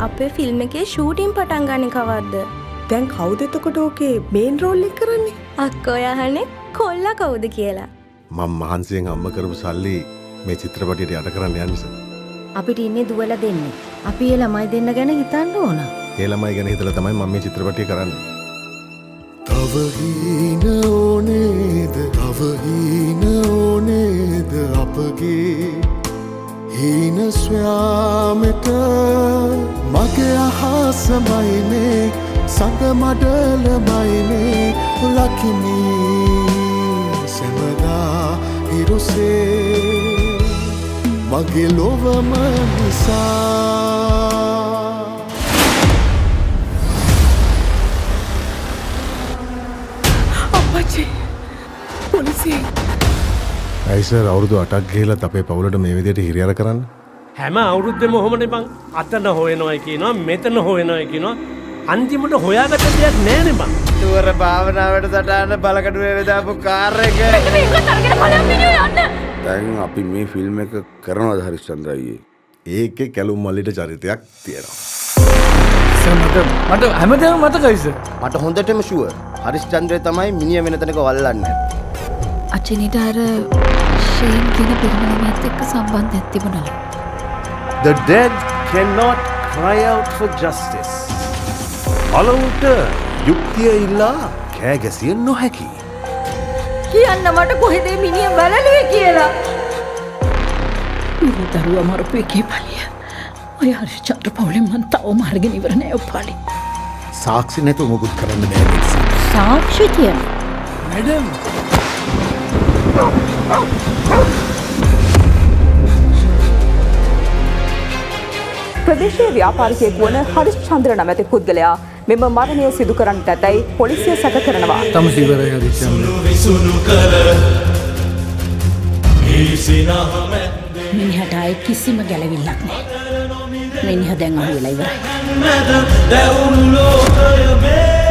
අපේ ෆිල්ම් එකේ ෂූටින් පටන් ගන්නේ කවද්ද? දැන් කවුද එතකොට ඕකේ මේන් රෝල් එක කරන්නේ? අක්කෝ යහනේ කොල්ලා කවුද කියලා. මම මහන්සියෙන් අම්ම කරපු සල්ලි මේ චිත්‍රපටියට යට කරන්න යන්නේ සර්. අපිට ඉන්නේ දුවලා දෙන්නේ. අපි ඒ ළමයි දෙන්න ගැන හිතන්න ඕන. ඒ ළමයි ගැන හිතලා තමයි මම මේ චිත්‍රපටිය කරන්නේ. තව හීන ඕනේද තව හීන ඕනේද අපගේ හීන ස්වයාමට මගේ අහසමයිනේ සඳ මඩලමයිනේ ලකිමී සෙමදා හිරුසේ මගේ ලොවම නිසා පොලිසියෙන් ඇයි සර් අවුරුදු 8ක් ගිහලත් අපේ පවුලට මේ විදිහට හිරියර කරන්න? හැම අවුරුද්දෙම ඔහොමනේ බං. අතන හොයනවායි කියනවා, මෙතන හොයනවායි කියනවා. අන්තිමට හොයාගත්ත දෙයක් නෑනේ බං. දුවර භාවනාවට සටහන බලකඩුවේ වෙදාපු කාර් එක. දැන් අපි මේ ෆිල්ම් එක කරනවද හරිස්චන්ද්‍ර අයියේ? ඒකේ කැලුම් මල්ලිට චරිතයක් තියෙනවා. මට හැමදේම මතකයි සර්. මට හොඳටම ෂුවර්. හරිස්චන්ද්‍රේ තමයි මිනිහ වෙන තැනක වල්ලන්නේ. අචිනිට අර ෂේන් කියන පිරිමිණියත් එක්ක සම්බන්ධයක් තිබුණා. The dead cannot cry out for justice. අලුට යුක්තිය ඉල්ලා කෑ ගැසිය නොහැකි. කියන්න මට කොහෙද මිනිහ බලලුවේ කියලා. මම දරුවා මරපු එකේ පලිය. ඔය හරිචන්ද්‍ර පවුලෙන් මං තවම අරගෙන ඉවර නෑ ඔපාලි. සාක්ෂි නැතුව මොකුත් කරන්න බෑ නේද? සාක්ෂි කියන. මැඩම් ප්‍රදේශීය ව්‍යාපාරිකයෙක් වන හරිස්චන්ද්‍ර නැමැති පුද්ගලයා මෙම මරණය සිදු කරන්නට ඇතැයි පොලිසිය සැක කරනවා. තම සිවරයි හරිස්චන්ද්‍ර. මිනිහට ආයේ කිසිම ගැළවිල්ලක් නෑ. මිනිහ දැන් අහුවෙලා ඉවරයි.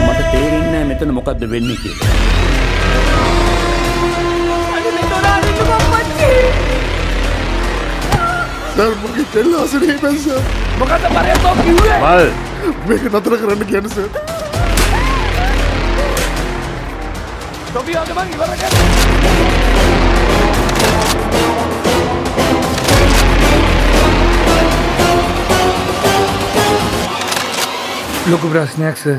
මට තේරෙන්නේ නැහැ මෙතන මොකද්ද වෙන්නේ කියලා. සර් මගේ කෙල්ල අසරේ ඉපන් සර්. මොකද බරයතෝ කිව්වේ? මල් මේක නතර කරන්න කියන්නේ සර්. ටොබියාද මං ඉවර කරා. ලොකු ප්‍රශ්නයක් සර්.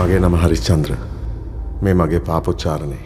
මගේ නම හරිස්චන්ද්‍ර. මේ මගේ පාපොච්චාරණේ.